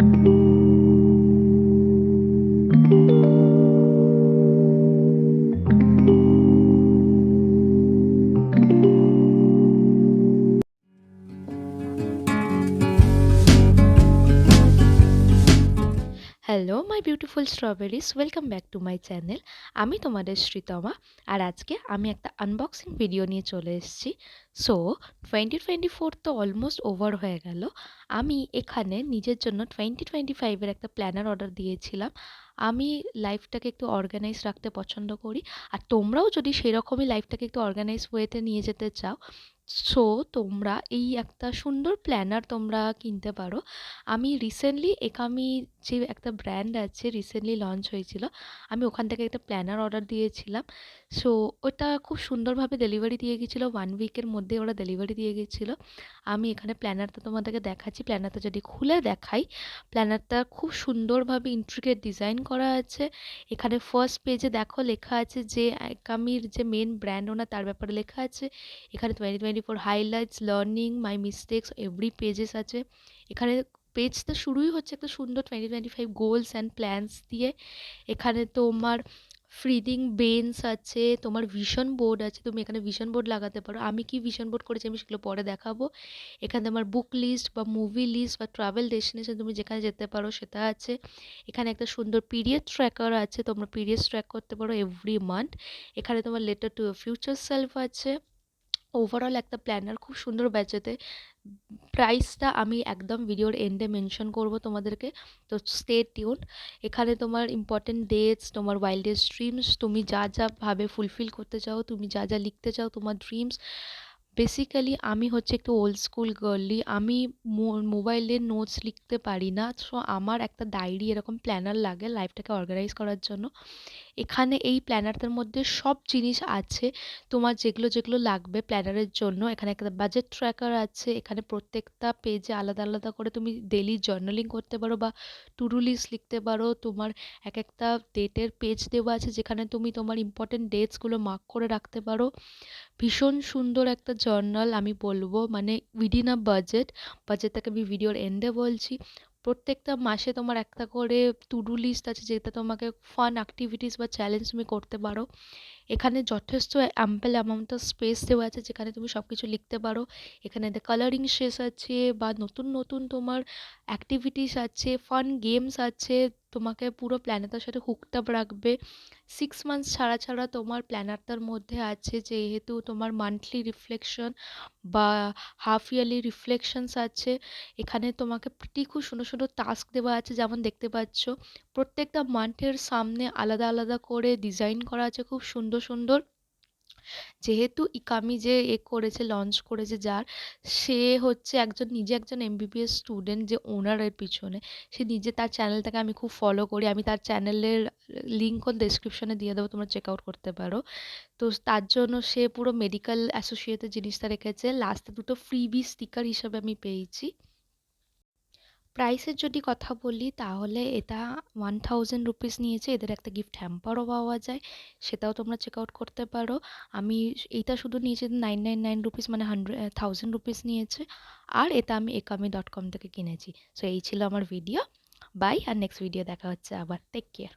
Hello my beautiful strawberries, welcome back to my channel. আমি তোমাদের শ্রীতমা, আর আজকে আমি একটা আনবক্সিং ভিডিও নিয়ে চলে এসেছি। সো 2024 তো অলমোস্ট ওভার হয়ে গেল। আমি এখানে নিজের জন্য 2025-এর একটা প্ল্যানার অর্ডার দিয়েছিলাম। আমি লাইফটাকে একটু অর্গানাইজ রাখতে পছন্দ করি, আর তোমরাও যদি সেরকমই লাইফটাকে একটু অর্গানাইজ ওয়েতে নিয়ে যেতে চাও, সো তোমরা এই একটা সুন্দর প্ল্যানার তোমরা কিনতে পারো। আমি রিসেন্টলি একামি যে একটা ব্র্যান্ড আছে, রিসেন্টলি লঞ্চ হয়েছিল, আমি ওখান থেকে একটা প্ল্যানার অর্ডার দিয়েছিলাম। সো ওটা খুব সুন্দরভাবে ডেলিভারি দিয়ে গেছিলো, 1 উইকের মধ্যে ওরা ডেলিভারি দিয়ে গেছিলো। আমি এখানে প্ল্যানারটা তোমাদেরকে দেখাচ্ছি। প্ল্যানারটা যদি খুলে দেখাই, প্ল্যানারটা খুব সুন্দরভাবে ইন্ট্রিকেট ডিজাইন করা আছে। এখানে ফার্স্ট পেজে দেখো লেখা আছে যে একামির যে মেন ব্র্যান্ড ওনার, তার ব্যাপারে লেখা আছে। এখানে 2024 হাইলাইটস, লার্নিং, মাই মিস্টেক্স, এভরি পেজেস আছে। এখানে পেজটা শুরুই হচ্ছে একটা সুন্দর 2025 গোলস অ্যান্ড প্ল্যানস দিয়ে। এখানে তোমার ফ্রিডিং বেঞ্চ আছে, তোমার ভিশন বোর্ড আছে, তুমি এখানে ভিশন বোর্ড লাগাতে পারো। আমি কি ভিশন বোর্ড করেছি আমি সেগুলো পরে দেখাবো। এখানে তোমার বুক লিস্ট বা মুভি লিস্ট বা ট্রাভেল ডেস্টিনেশন, তুমি যেখানে যেতে পারো সেটা আছে। এখানে একটা সুন্দর পিরিয়ড ট্র্যাকার আছে, তোমরা পিরিয়ড ট্র্যাক করতে পারো এভরি মান্থ। এখানে তোমার লেটার টু ফিউচার সেলফ আছে। ওভারঅল একটা প্ল্যানার খুব সুন্দর বাজেটে। প্রাইসটা আমি একদম ভিডিওর এন্ডে মেনশন করব তোমাদেরকে, তো স্টে টিউন। এখানে তোমার ইম্পর্টেন্ট ডেটস, তোমার ওয়াইল্ডেস্ট ড্রিমস, তুমি যা যা ভাবে ফুলফিল করতে চাও, তুমি যা যা লিখতে চাও, তোমার ড্রিমস। বেসিক্যালি আমি হচ্ছে একটু ওল্ড স্কুল গার্লি, আমি মোবাইলে নোটস লিখতে পারি না। সো আমার একটা ডায়েরি, এরকম প্ল্যানার লাগে লাইফটাকে অর্গানাইজ করার জন্য। এখানে এই প্ল্যানারটার মধ্যে সব জিনিস আছে তোমার যেগুলো যেগুলো লাগবে প্ল্যানারের জন্য। এখানে একটা বাজেট ট্র্যাকার আছে। এখানে প্রত্যেকটা পেজে আলাদা আলাদা করে তুমি ডেলি জার্নালিং করতে পারো বা টু ডু লিস্ট লিখতে পারো। তোমার এক একটা ডেটের পেজ দেওয়া আছে যেখানে তুমি তোমার ইম্পর্টেন্ট ডেটসগুলো মার্ক করে রাখতে পারো। ভীষণ সুন্দর একটা জার্নাল আমি বলবো, মানে উইদিন আ বাজেট। বাজেটটাকে আমি ভিডিওর এন্ডে বলছি। প্রত্যেকটা মাসে তোমার একটা করে টু ডু লিস্ট আছে, যেটা তোমাকে ফান অ্যাক্টিভিটিস বা চ্যালেঞ্জ তুমি করতে পারো। এখানে যথেষ্ট অ্যাম্পল অ্যামাউন্ট অফ স্পেস দেওয়া আছে যেখানে তুমি সব কিছু লিখতে পারো। এখানে কালারিং শেষ আছে বা নতুন নতুন তোমার অ্যাক্টিভিটিস আছে, ফান গেমস আছে। তোমাকে পুরো প্ল্যানেটার সাথে হুকড আপ রাখবে। 6 মান্থস ছাড়া ছাড়া তোমার প্ল্যানারটার মধ্যে আছে, যেহেতু তোমার মান্থলি রিফ্লেকশন বা হাফ ইয়ারলি রিফ্লেকশনস আছে। এখানে তোমাকে খুব সুন্দর সুন্দর টাস্ক দেওয়া আছে, যেমন দেখতে পাচ্ছ প্রত্যেকটা মান্থের সামনে আলাদা আলাদা করে ডিজাইন করা আছে খুব সুন্দর সুন্দর। যেহেতু ইকামি যে করেছে, লঞ্চ করেছে যার, সে হচ্ছে একজন নিজে একজন এমবিবিএস স্টুডেন্ট, যে ওনারের পিছনে সে নিজে, তার চ্যানেলটাকে আমি খুব ফলো করি। আমি তার চ্যানেলের লিঙ্ক ডেসক্রিপশনে দিয়ে দেবো, তোমরা চেক আউট করতে পারো। তো তার জন্য সে পুরো মেডিকেল অ্যাসোসিয়েটেড জিনিসটা রেখেছে। লাস্টে দুটো ফ্রিবি স্টিকার হিসাবে আমি পেয়েছি। প্রাইসের যদি কথা বলি তাহলে এটা 1000 রুপিস নিয়েছে। এদের একটা গিফট হ্যাম্পারও পাওয়া যায়, সেটাও তোমরা চেক আউট করতে পারো। আমি এইটা শুধু নিয়েছি 999 রুপিস, মানে 1000 রুপিস নিয়েছে। আর এটা আমি ekami.com থেকে কিনেছি। সো এই ছিল আমার ভিডিও। বাই, আর নেক্সট ভিডিও দেখা হচ্ছে আবার। Take care.